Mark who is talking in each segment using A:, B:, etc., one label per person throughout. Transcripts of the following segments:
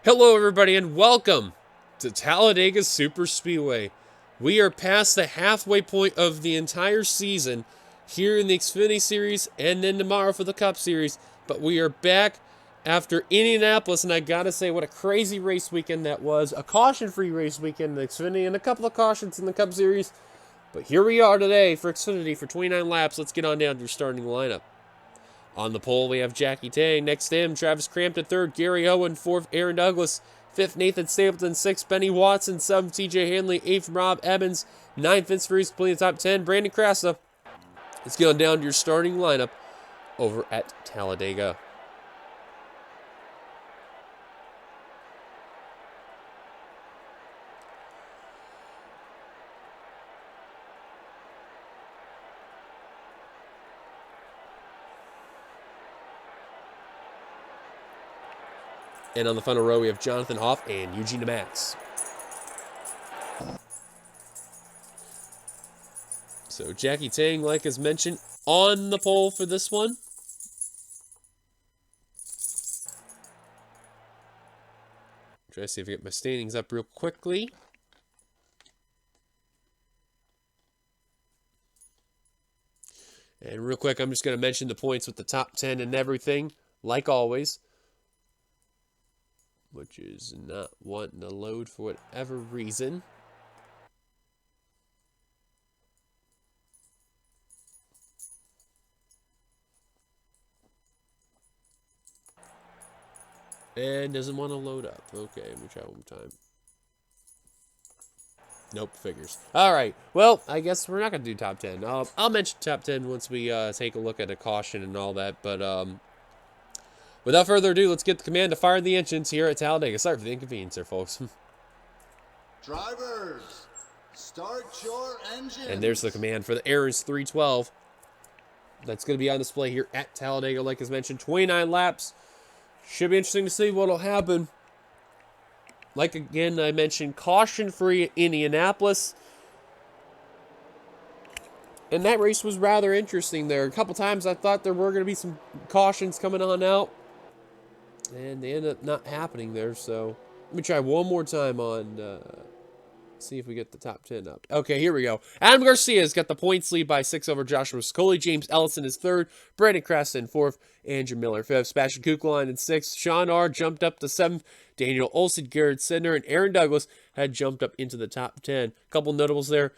A: Hello, everybody, and welcome to Talladega Super Speedway. We are past the halfway point of the entire season here in the Xfinity Series and then tomorrow for the Cup Series. But we are back after Indianapolis, and I gotta say, what a crazy race weekend that was. A caution-free race weekend in the Xfinity and a couple of cautions in the Cup Series. But here we are today for Xfinity for 29 laps. Let's get on down to your starting lineup. On the pole, we have Jackie Tang. Next to him, Travis Crampton. Third, Gary Owen. Fourth, Aaron Douglas. Fifth, Nathan Stapleton. Sixth, Benny Watson. Seventh, TJ Hanley. Eighth, Rob Evans. Ninth, Vince Freeze, completing the top 10. Brandon Krasa. Let's get on down to your starting lineup over at Talladega. And on the final row, we have Jonathan Hoff and Eugene Max. So Jackie Tang, like as mentioned, on the pole for this one. Try to see if I get my standings up real quickly. And real quick, I'm just going to mention the points with the top 10 and everything, like always. Which is not wanting to load for whatever reason. And doesn't want to load up. Okay, let me try one more time. Nope, figures. All right, well, I guess we're not going to do top 10. I'll mention top 10 once we take a look at a caution and all that. But without further ado, let's get the command to fire the engines here at Talladega. Sorry for the inconvenience there, folks.
B: Drivers, start your engines.
A: And there's the command for the Aaron's 312. That's going to be on display here at Talladega, like as mentioned. 29 laps. Should be interesting to see what will happen. Like, again, I mentioned, caution-free Indianapolis. And that race was rather interesting there. A couple times I thought there were going to be some cautions coming on out. And they ended up not happening there. So let me try one more time on... see if we get the top 10 up. Okay, here we go. Adam Garcia's got the points lead by 6 over Joshua Scully. James Ellison is third. Brandon Krasa in fourth. Andrew Miller fifth. Sebastian Kuklon in sixth. Sean R. jumped up to seventh. Daniel Olson, Garrett Sidner, and Aaron Douglas had jumped up into the top 10. A couple notables there.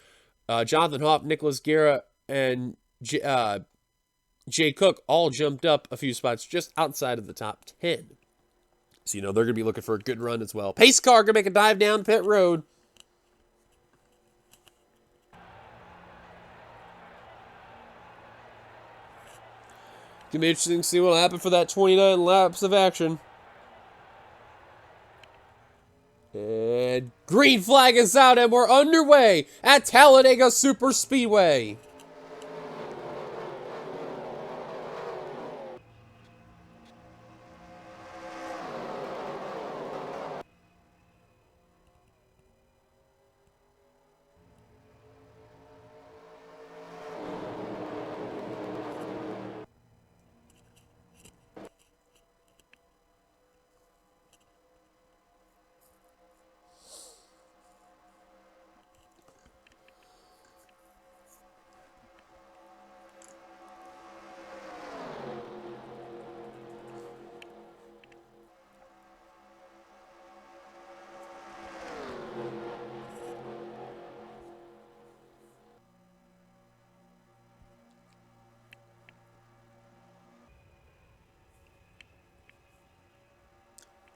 A: Jonathan Hoff, Nicholas Guerra, and Jay Cook all jumped up a few spots just outside of the top 10. So, they're going to be looking for a good run as well. Pace car going to make a dive down pit road. Gonna be interesting to see what'll happen for that 29 laps of action. And green flag is out, and we're underway at Talladega Super Speedway.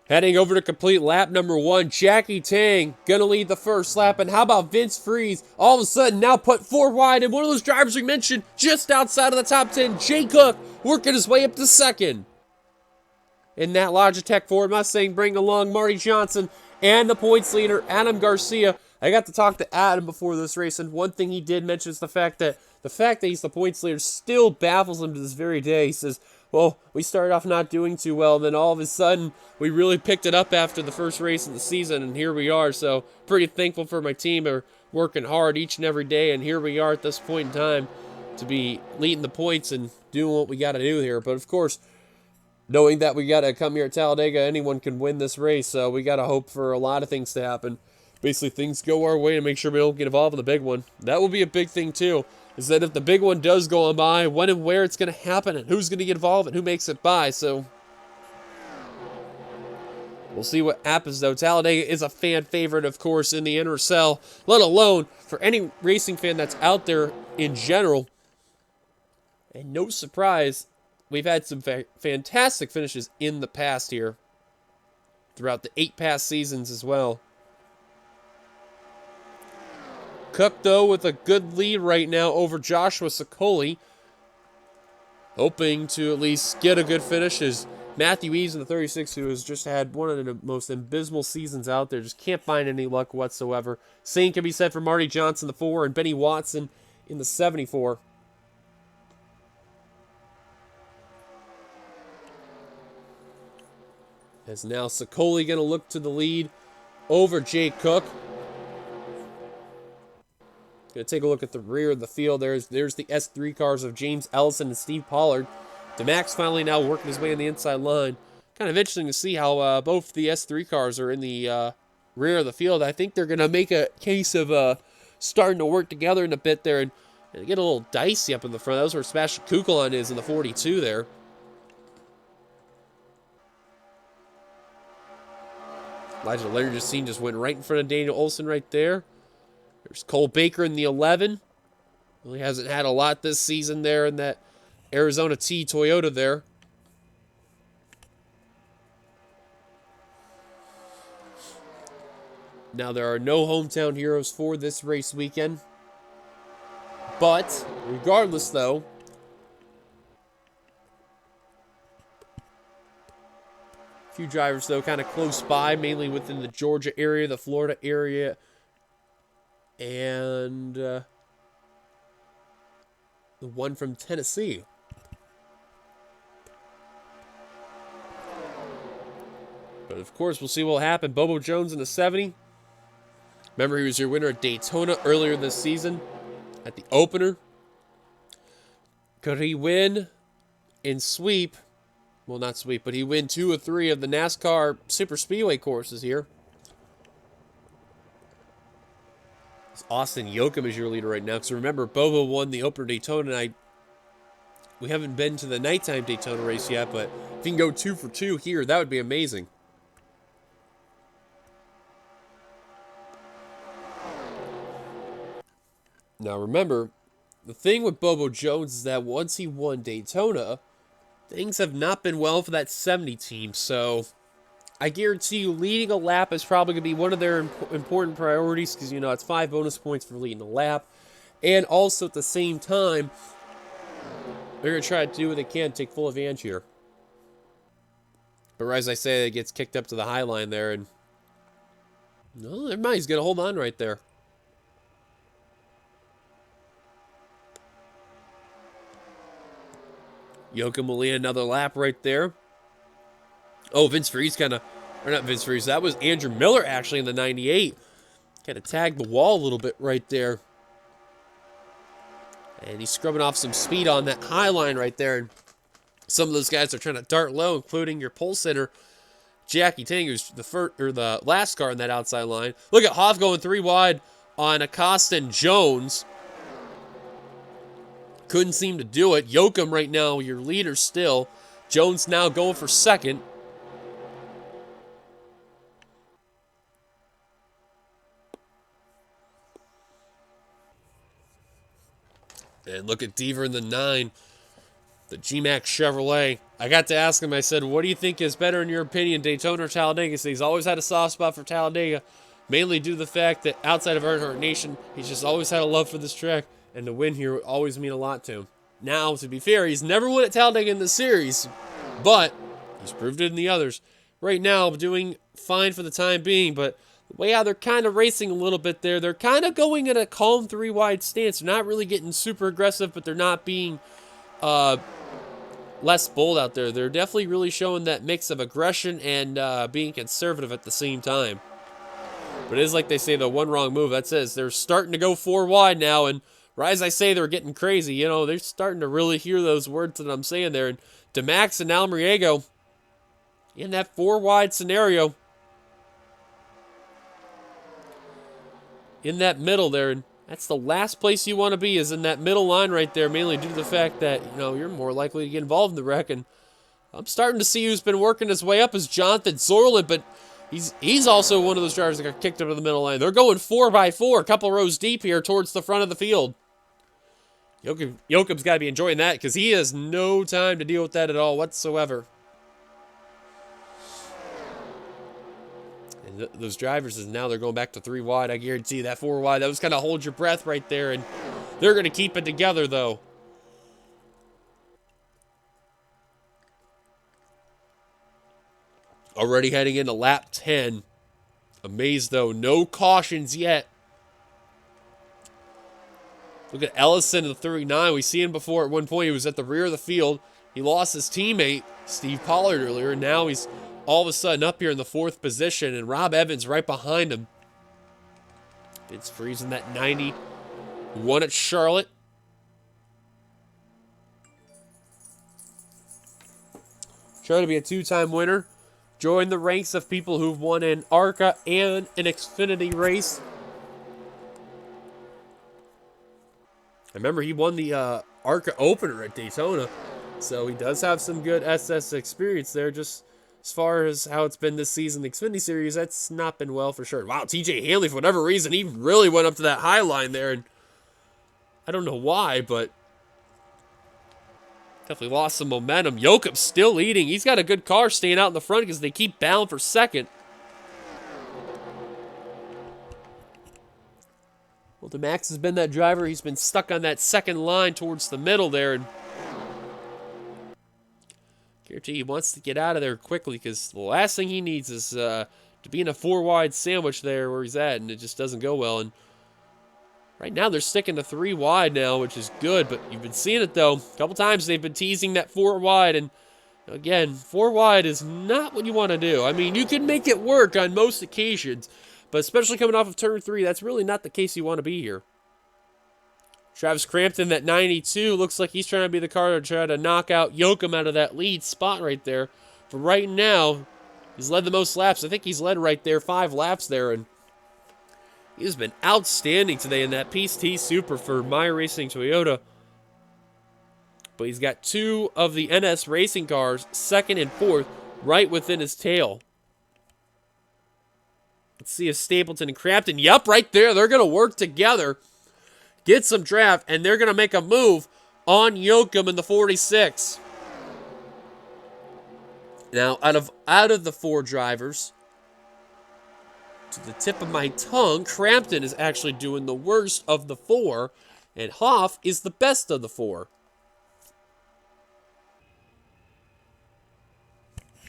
A: Heading over to complete lap number 1, Jackie Tang gonna lead the first lap. And how about Vince Freeze? All of a sudden now put 4 wide, and one of those drivers we mentioned just outside of the top 10, Jay Cook, working his way up to second. In that Logitech Ford Mustang, bring along Marty Johnson and the points leader, Adam Garcia. I got to talk to Adam before this race, and one thing he did mention is the fact that he's the points leader still baffles him to this very day. He says, well, we started off not doing too well, and then all of a sudden, we really picked it up after the first race of the season, and here we are. So, pretty thankful for my team. They're working hard each and every day, and here we are at this point in time to be leading the points and doing what we got to do here. But, of course, knowing that we got to come here at Talladega, anyone can win this race, so we got to hope for a lot of things to happen. Basically, things go our way to make sure we don't get involved in the big one. That will be a big thing, too, is that if the big one does go on by, when and where it's going to happen, and who's going to get involved, and who makes it by, so we'll see what happens, though. Talladega is a fan favorite, of course, in the NRSL, let alone for any racing fan that's out there in general. And no surprise, we've had some fantastic finishes in the past here, throughout the 8 past seasons as well. Cook, though, with a good lead right now over Joshua Sicoli, hoping to at least get a good finish, as Matthew Eves in the 36, who has just had one of the most abysmal seasons out there, just can't find any luck whatsoever. Same can be said for Marty Johnson, the 4, and Benny Watson in the 74. As now Sicoli going to look to the lead over Jake Cook. Going to take a look at the rear of the field. There's the S3 cars of James Ellison and Steve Pollard. DeMax finally now working his way on the inside line. Kind of interesting to see how both the S3 cars are in the rear of the field. I think they're going to make a case of starting to work together in a bit there and get a little dicey up in the front. That was where Sebastian Kukulon is in the 42 there. Elijah Leonard just went right in front of Daniel Olson right there. There's Cole Baker in the 11. Really hasn't had a lot this season there in that Arizona T Toyota there. Now, there are no hometown heroes for this race weekend. But, regardless, though, a few drivers, though, kind of close by, mainly within the Georgia area, the Florida area, and the one from Tennessee. But, of course, we'll see what will happen. Bobo Jones in the 70. Remember, he was your winner at Daytona earlier this season at the opener. Could he win in sweep? Well, not sweep, but he win 2 or 3 of the NASCAR Super Speedway courses here. Austin Yoakum is your leader right now. Because remember, Bobo won the opener Daytona, and we haven't been to the nighttime Daytona race yet, but if he can go 2 for 2 here, that would be amazing. Now remember, the thing with Bobo Jones is that once he won Daytona, things have not been well for that 70 team, so I guarantee you leading a lap is probably going to be one of their important priorities because, you know, it's 5 bonus points for leading a lap. And also at the same time, they're going to try to do what they can to take full advantage here. But as I say, it gets kicked up to the high line there. And no, never mind. He's going to hold on right there. Yoakum will lead another lap right there. Oh, Vince Freeze kind of, or not Vince Freeze, that was Andrew Miller actually in the 98. Kind of tagged the wall a little bit right there. And he's scrubbing off some speed on that high line right there. And some of those guys are trying to dart low, including your pole sitter, Jackie Tang, who's the last car in that outside line. Look at Hoff going 3 wide on Acosta and Jones. Couldn't seem to do it. Yoakum right now, your leader still. Jones now going for second. And look at Deaver in the 9. The G-Max Chevrolet. I got to ask him, I said, what do you think is better in your opinion, Daytona or Talladega? So he's always had a soft spot for Talladega, mainly due to the fact that outside of Earnhardt Nation, he's just always had a love for this track, and to win here would always mean a lot to him. Now, to be fair, he's never won at Talladega in the series, but he's proved it in the others. Right now, doing fine for the time being, but the way how they're kind of racing a little bit there, they're kind of going in a calm 3-wide stance. They're not really getting super aggressive, but they're not being less bold out there. They're definitely really showing that mix of aggression and being conservative at the same time. But it is like they say, the one wrong move. That says they're starting to go 4 wide now, and right as I say they're getting crazy, you know, they're starting to really hear those words that I'm saying there. And DeMax and Almeriego, in that 4 wide scenario. In that middle there, and that's the last place you want to be, is in that middle line right there, mainly due to the fact that, you're more likely to get involved in the wreck. And I'm starting to see who's been working his way up is Jonathan Zorlin, but he's also one of those drivers that got kicked up to the middle line. They're going 4x4, a couple rows deep here towards the front of the field. Jochim's got to be enjoying that because he has no time to deal with that at all whatsoever. And those drivers, now they're going back to 3 wide. I guarantee that 4 wide, that was kind of hold your breath right there. And they're going to keep it together, though. Already heading into lap 10. Amazed, though. No cautions yet. Look at Ellison in the 39. We see him before at one point. He was at the rear of the field. He lost his teammate, Steve Pollard, earlier. And now he's all of a sudden up here in the 4th position. And Rob Evans right behind him. It's freezing that 90. Won at Charlotte. Trying to be a 2-time winner. Join the ranks of people who've won an ARCA and an Xfinity race. I remember he won the ARCA opener at Daytona, so he does have some good SS experience there. Just as far as how it's been this season, the Xfinity Series, that's not been well for sure. Wow, TJ Hanley, for whatever reason, he really went up to that high line there, and I don't know why, but definitely lost some momentum. Jochim's still leading. He's got a good car staying out in the front because they keep battling for second. Well, DeMax has been that driver. He's been stuck on that second line towards the middle there. And guarantee he wants to get out of there quickly because the last thing he needs is to be in a 4-wide sandwich there where he's at, and it just doesn't go well. And right now they're sticking to 3 wide now, which is good, but you've been seeing it, though. A couple times they've been teasing that 4 wide, and again, 4 wide is not what you want to do. I mean, you can make it work on most occasions, but especially coming off of turn 3, that's really not the case you want to be here. Travis Crampton, that 92, looks like he's trying to be the car to try to knock out Jochim out of that lead spot right there. For right now, he's led the most laps. I think he's led right there 5 laps there, and he's been outstanding today in that PT Super for My Racing Toyota. But he's got 2 of the NS Racing cars, 2nd and 4th, right within his tail. Let's see if Stapleton and Crampton, yep, right there. They're going to work together, get some draft, and they're going to make a move on Jochim in the 46. Now, out of the 4 drivers, to the tip of my tongue, Crampton is actually doing the worst of the 4, and Hoff is the best of the 4.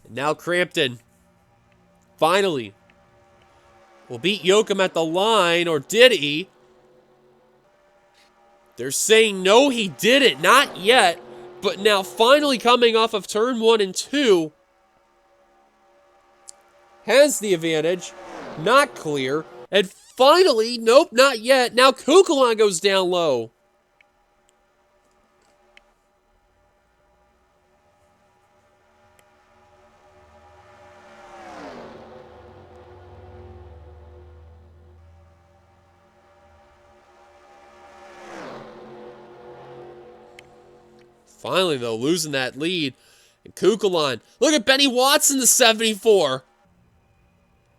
A: And now Crampton, finally, will beat Jochim at the line, or did he? They're saying no, he didn't, not yet, but now finally coming off of turn 1 and 2, has the advantage. Not clear. And finally, nope, not yet. Now Kukulon goes down low. Finally, though, losing that lead. And Kukulon. Look at Benny Watson, the 74.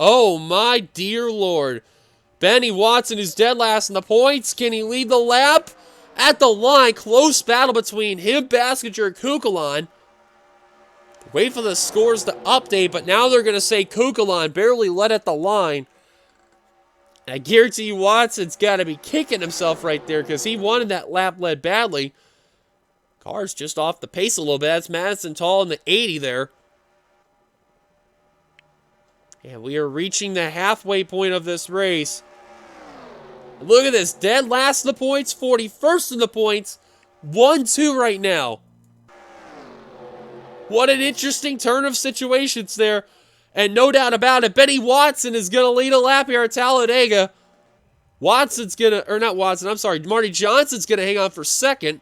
A: Oh, my dear Lord. Benny Watson is dead last in the points. Can he lead the lap? At the line, close battle between him, Baskinger, and Kukulon. Wait for the scores to update, but now they're going to say Kukulon barely led at the line. I guarantee you Watson's got to be kicking himself right there because he wanted that lap led badly. Car's just off the pace a little bit. That's Madison Tall in the 80 there. And we are reaching the halfway point of this race. Look at this. Dead last in the points. 41st in the points. 1-2 right now. What an interesting turn of situations there. And no doubt about it, Benny Watson is going to lead a lap here at Talladega. Watson's going to, or not Watson, I'm sorry, Marty Johnson's going to hang on for second.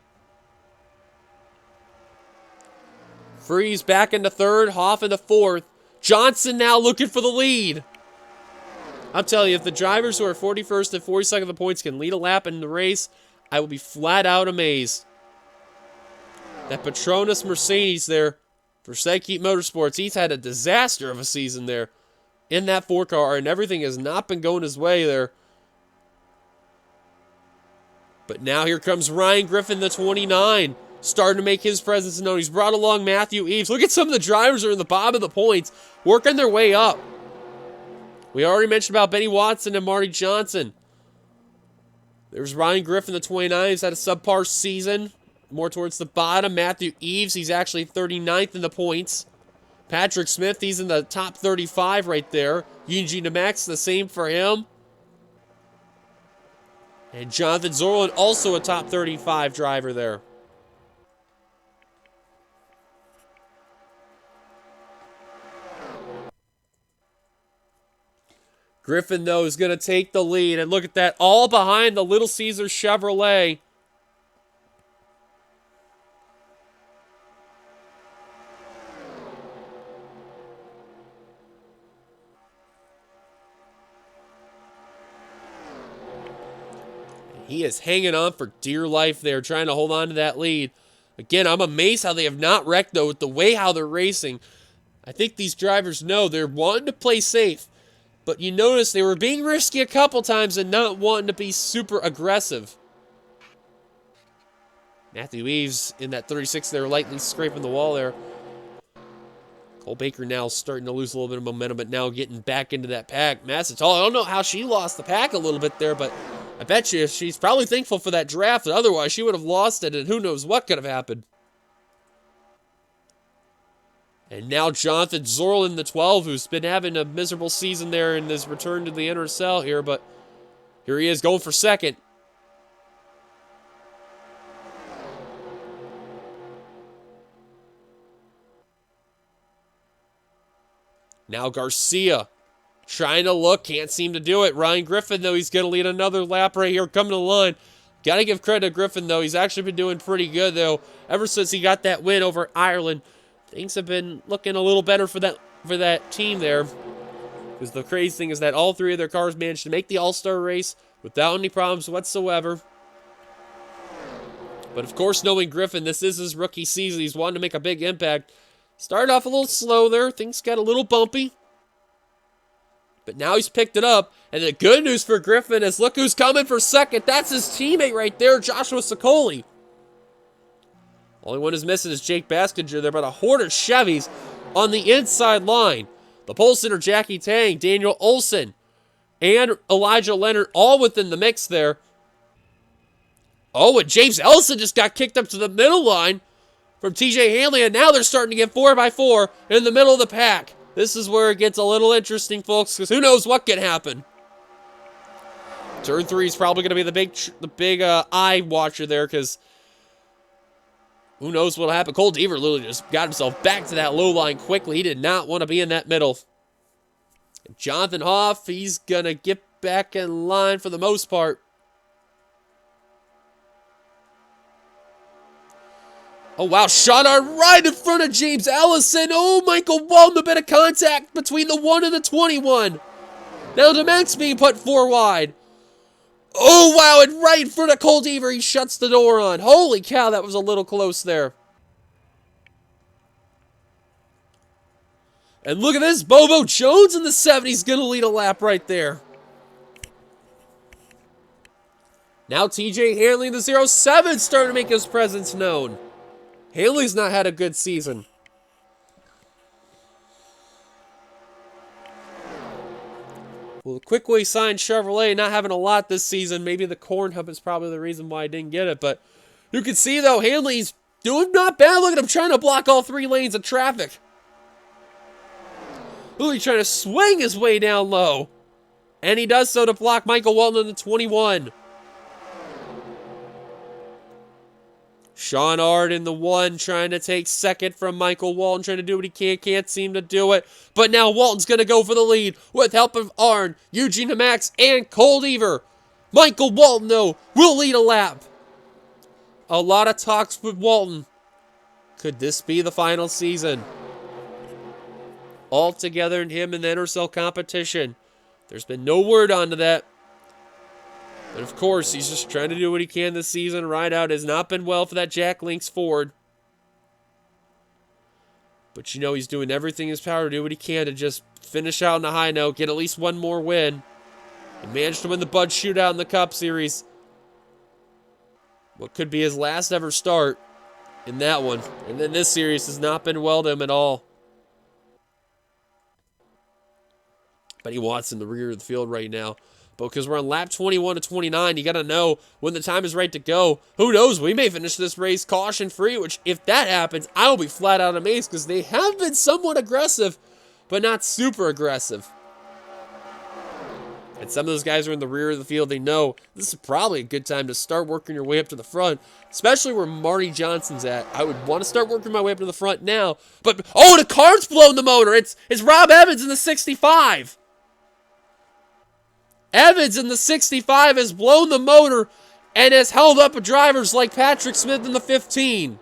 A: Freeze back into third, Hoff into 4th. Johnson now looking for the lead. I'm telling you, if the drivers who are 41st and 42nd of the points can lead a lap in the race, I will be flat out amazed. That Petronas Mercedes there for Seiki Motorsports, he's had a disaster of a season there in that 4 car, and everything has not been going his way there. But now here comes Ryan Griffin, the 29, starting to make his presence known. He's brought along Matthew Eves. Look at some of the drivers who are in the bottom of the points, working their way up. We already mentioned about Benny Watson and Marty Johnson. There's Ryan Griffin, the 29. He's had a subpar season, more towards the bottom. Matthew Eves, he's actually 39th in the points. Patrick Smith, he's in the top 35 right there. Eugene DeMax, the same for him. And Jonathan Zorlin, also a top 35 driver there. Griffin, though, is going to take the lead. And look at that, all behind the Little Caesars Chevrolet. He is hanging on for dear life there, trying to hold on to that lead. Again, I'm amazed how they have not wrecked, though, with the way how they're racing. I think these drivers know they're wanting to play safe. But you notice they were being risky a couple times and not wanting to be super aggressive. Matthew Eves in that 36 there, lightly scraping the wall there. Cole Baker now starting to lose a little bit of momentum, but now getting back into that pack. Massatall, I don't know how she lost the pack a little bit there, but I bet you she's probably thankful for that draft. Otherwise, she would have lost it, and who knows what could have happened. And now Jonathan Zorlin, the 12, who's been having a miserable season there in his return to the NRSL here, but here he is going for second. Now Garcia trying to look, can't seem to do it. Ryan Griffin, though, he's going to lead another lap right here, coming to the line. Got to give credit to Griffin, though. He's actually been doing pretty good, though, ever since he got that win over Ireland. Things have been looking a little better for that team there. Because the crazy thing is that all 3 of their cars managed to make the All-Star race without any problems whatsoever. But of course, knowing Griffin, this is his rookie season. He's wanting to make a big impact. Started off a little slow there. Things got a little bumpy. But now he's picked it up. And the good news for Griffin is look who's coming for second. That's his teammate right there, Joshua Sicoli. Only one who's missing is Jake Baskinger there, but a horde of Chevys on the inside line. The pole sitter, Jackie Tang, Daniel Olson, and Elijah Leonard all within the mix there. Oh, and James Ellison just got kicked up to the middle line from TJ Hanley, and now they're starting to get 4x4 in the middle of the pack. This is where it gets a little interesting, folks, because who knows what can happen. Turn 3 is probably going to be the big eye watcher there, because who knows what'll happen. Cole Deaver literally just got himself back to that low line quickly. He did not want to be in that middle. And Jonathan Hoff, he's going to get back in line for the most part. Oh, wow. Shot on right in front of James Ellison. Oh, Michael Walton, a bit of contact between the 1 and the 21. Now DeMax being put 4 wide. Oh, wow, and right in front of Cole Deaver, he shuts the door on. Holy cow, that was a little close there. And look at this, Bobo Jones in the 70s going to lead a lap right there. Now TJ Hanley in the 07 starting to make his presence known. Hanley's not had a good season. Well, the Quickway signed Chevrolet not having a lot this season. Maybe the corn hub is probably the reason why I didn't get it. But you can see, though, Hanley's doing not bad. Look at him trying to block all 3 lanes of traffic. Ooh, he's trying to swing his way down low. And he does so to block Michael Walton in the 21. Sean Ard in the 1 trying to take second from Michael Walton, trying to do what he can, can't seem to do it. But now Walton's going to go for the lead with help of Arn, Eugene Max, and Cole Deaver. Michael Walton, though, will lead a lap. A lot of talks with Walton. Could this be the final season? all together in him in the NRSL competition. There's been no word onto that. And of course, he's just trying to do what he can this season. Ride out has not been well for that Jack Links Ford. But you know he's doing everything in his power to do what he can to just finish out on a high note, get at least one more win. He managed to win the Bud Shootout in the Cup Series. What could be his last ever start in that one. And then this series has not been well to him at all. But he wants in the rear of the field right now. But because we're on lap 21 to 29, you got to know when the time is right to go. Who knows? We may finish this race caution-free, which if that happens, I will be flat out amazed because they have been somewhat aggressive, but not super aggressive. And some of those guys are in the rear of the field. They know this is probably a good time to start working your way up to the front, especially where Marty Johnson's at. I would want to start working my way up to the front now. But, oh, the car's blown the motor. It's Rob Evans in the 65. Evans in the 65 has blown the motor and has held up drivers like Patrick Smith in the 15.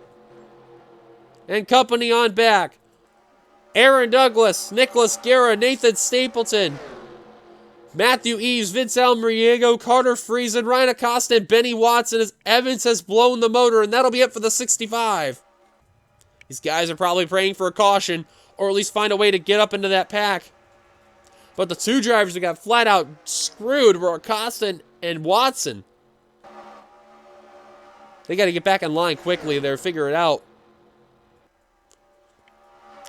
A: And company on back. Aaron Douglas, Nicholas Guerra, Nathan Stapleton, Matthew Eves, Vince Almeriego, Carter Friesen, Ryan Acosta, and Benny Watson as Evans has blown the motor, and that'll be it for the 65. These guys are probably praying for a caution, or at least find a way to get up into that pack. But the two drivers that got flat out screwed were Acosta and Watson. They got to get back in line quickly there, figure it out.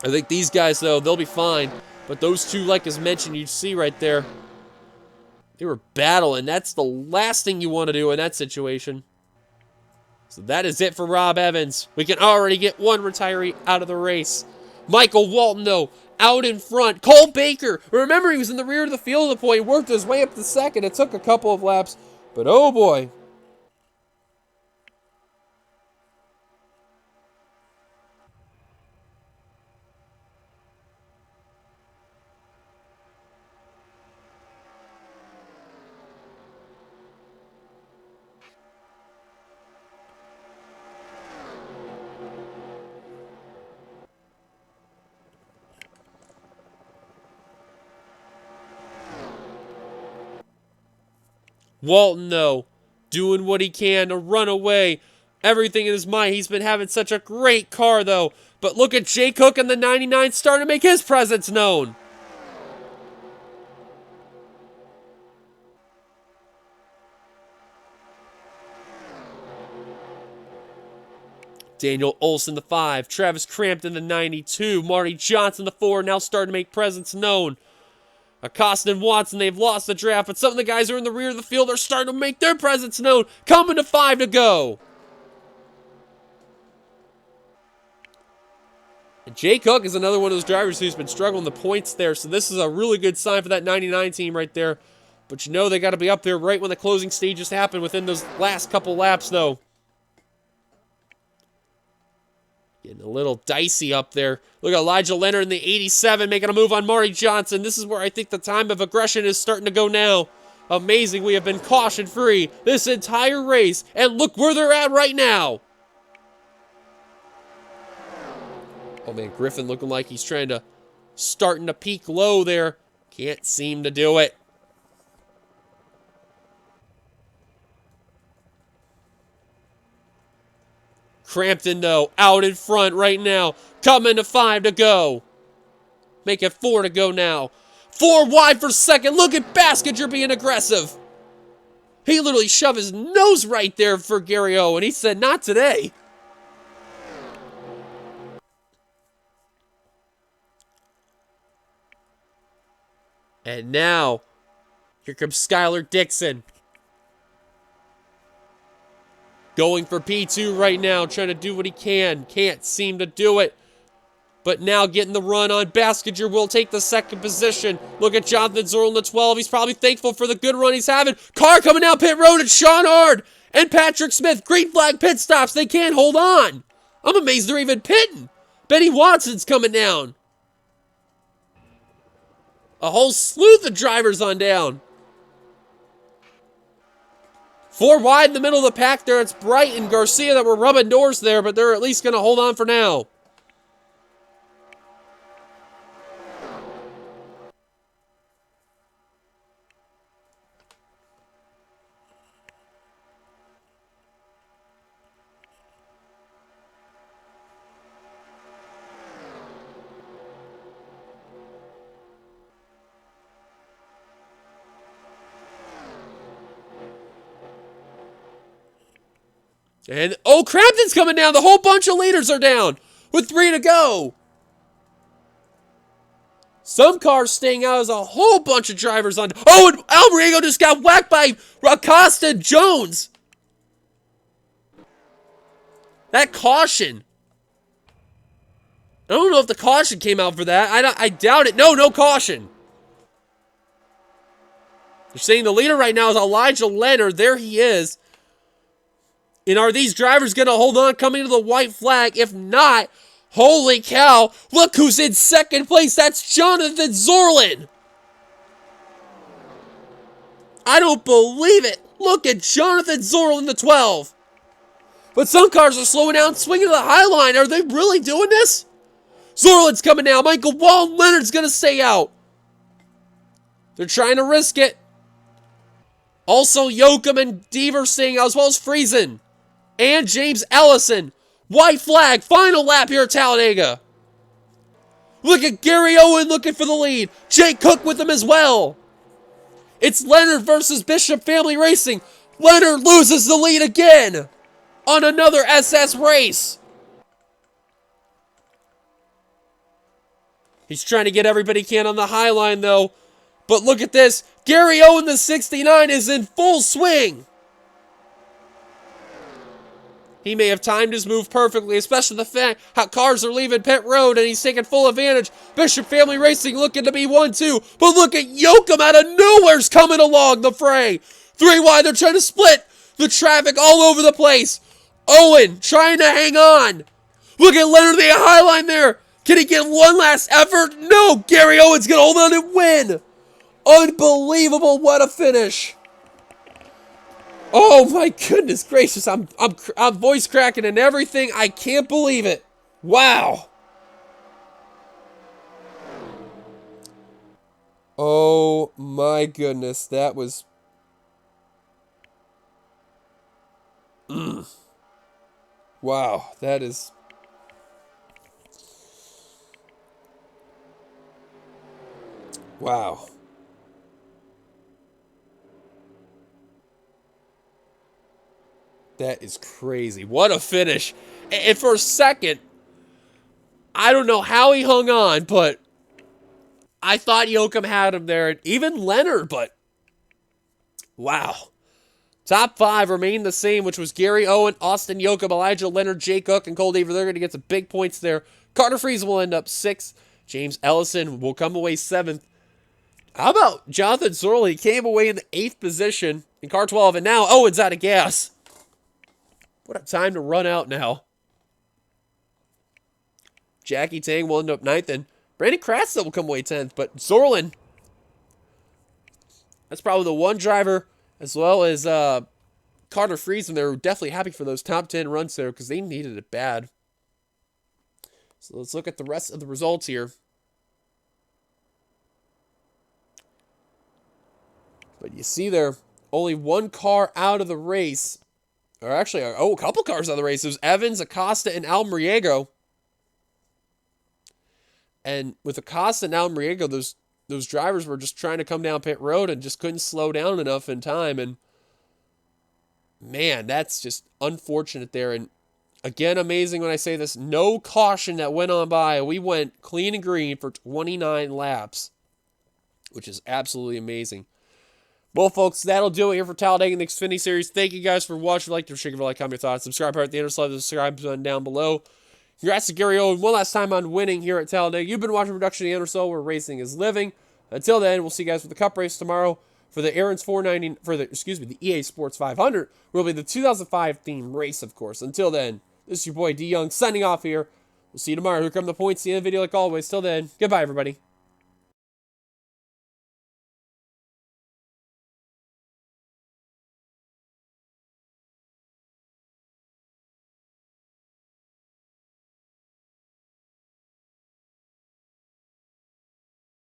A: I think these guys, though, they'll be fine. But those two, like as mentioned, you see right there, they were battling. That's the last thing you want to do in that situation. So that is it for Rob Evans. We can already get one retiree out of the race. Michael Walton, though, out in front. Cole Baker. Remember, he was in the rear of the field at the point. He worked his way up to second. It took a couple of laps. But oh boy. Walton, though, doing what he can to run away. Everything in his mind. He's been having such a great car, though. But look at Jay Cook in the 99 starting to make his presence known. Daniel Olson, the 5. Travis Crampton, the 92. Marty Johnson, the 4, now starting to make presence known. Acosta and Watson, they've lost the draft, but some of the guys who are in the rear of the field are starting to make their presence known. Coming to 5 to go. And Jay Cook is another one of those drivers who's been struggling the points there, so this is a really good sign for that 99 team right there. But you know they got to be up there right when the closing stages happen within those last couple laps, though. Getting a little dicey up there. Look at Elijah Leonard in the 87 making a move on Marty Johnson. This is where I think the time of aggression is starting to go now. Amazing, we have been caution-free this entire race. And look where they're at right now. Oh man, Griffin looking like he's starting to peak low there. Can't seem to do it. Crampton, though, out in front right now. Coming to 5 to go. Make it 4 to go now. 4 wide for second. Look at Baskinger being aggressive. He literally shoved his nose right there for Gary O, and he said, not today. And now, here comes Skylar Dixon. Going for P2 right now, trying to do what he can. Can't seem to do it. But now getting the run on. Baskinger will take the second position. Look at Jonathan Zorl in the 12. He's probably thankful for the good run he's having. Car coming down pit road. It's Sean Hard and Patrick Smith. Green flag pit stops. They can't hold on. I'm amazed they're even pitting. Benny Watson's coming down. A whole slew of drivers on down. 4 wide in the middle of the pack there. It's Bright and Garcia that were rubbing doors there, but they're at least going to hold on for now. And, oh, Crampton's coming down. The whole bunch of leaders are down with 3 to go. Some cars staying out as a whole bunch of drivers on. Oh, and Almerigo just got whacked by Acosta Jones. That caution. I don't know if the caution came out for that. I doubt it. No caution. They're saying the leader right now is Elijah Leonard. There he is. And are these drivers going to hold on coming to the white flag? If not, holy cow, look who's in second place. That's Jonathan Zorlin. I don't believe it. Look at Jonathan Zorlin, the 12. But some cars are slowing down, swinging to the high line. Are they really doing this? Zorlin's coming now. Michael Wall Leonard's going to stay out. They're trying to risk it. Also, Yoakum and Deaver staying out, as well as Friesen. And James Ellison. White flag. Final lap here at Talladega. Look at Gary Owen looking for the lead. Jake Cook with him as well. It's Leonard versus Bishop Family Racing. Leonard loses the lead again on another SS race. He's trying to get everybody he can on the high line, though. But look at this. Gary Owen, the 69, is in full swing. He may have timed his move perfectly, especially the fact how cars are leaving pit road and he's taking full advantage. Bishop Family Racing looking to be 1-2. But look at Yoakum out of nowhere's coming along the fray. 3 wide, they're trying to split the traffic all over the place. Owen trying to hang on. Look at Leonard, the high line there. Can he get one last effort? No, Gary Owen's going to hold on and win. Unbelievable, what a finish. Oh my goodness gracious, I'm voice cracking and everything. I can't believe it. Wow. Oh my goodness, that was... Wow, that is... Wow. That is crazy. What a finish. And for a second, I don't know how he hung on, but I thought Yoakum had him there. And even Leonard, but wow. Top 5 remain the same, which was Gary Owen, Austin Yoakum, Elijah Leonard, Jake Cook, and Cole Deaver. They're going to get some big points there. Carter Friesen will end up 6th. James Ellison will come away 7th. How about Jonathan Zorlin? He came away in the 8th position in car 12, and now Owen's out of gas. What a time to run out now. Jackie Tang will end up 9th, and Brandon Kratz will come away 10th. But Zorlin, that's probably the one driver, as well as Carter Friesen. They're definitely happy for those top 10 runs there because they needed it bad. So let's look at the rest of the results here. But you see there, only one car out of the race. Or actually, a couple cars out of the race. It was Evans, Acosta, and Almeriego. And with Acosta and Almeriego, those drivers were just trying to come down pit road and just couldn't slow down enough in time. And man, that's just unfortunate there. And again, amazing when I say this. No caution that went on by. We went clean and green for 29 laps, which is absolutely amazing. Well, folks, that'll do it here for Talladega in the Xfinity Series. Thank you guys for watching. Like to share your like, comment your thoughts. Subscribe here at the NRSL. The subscribe button down below. Congrats to Gary Owen one last time on winning here at Talladega. You've been watching Production of the NRSL, where racing is living. Until then, we'll see you guys for the Cup race tomorrow for the Aaron's 490 for the EA Sports 500. Will be the 2005 theme race, of course. Until then, this is your boy D Young signing off here. We'll see you tomorrow. Here come the points at the end of the video, like always. Till then, goodbye, everybody.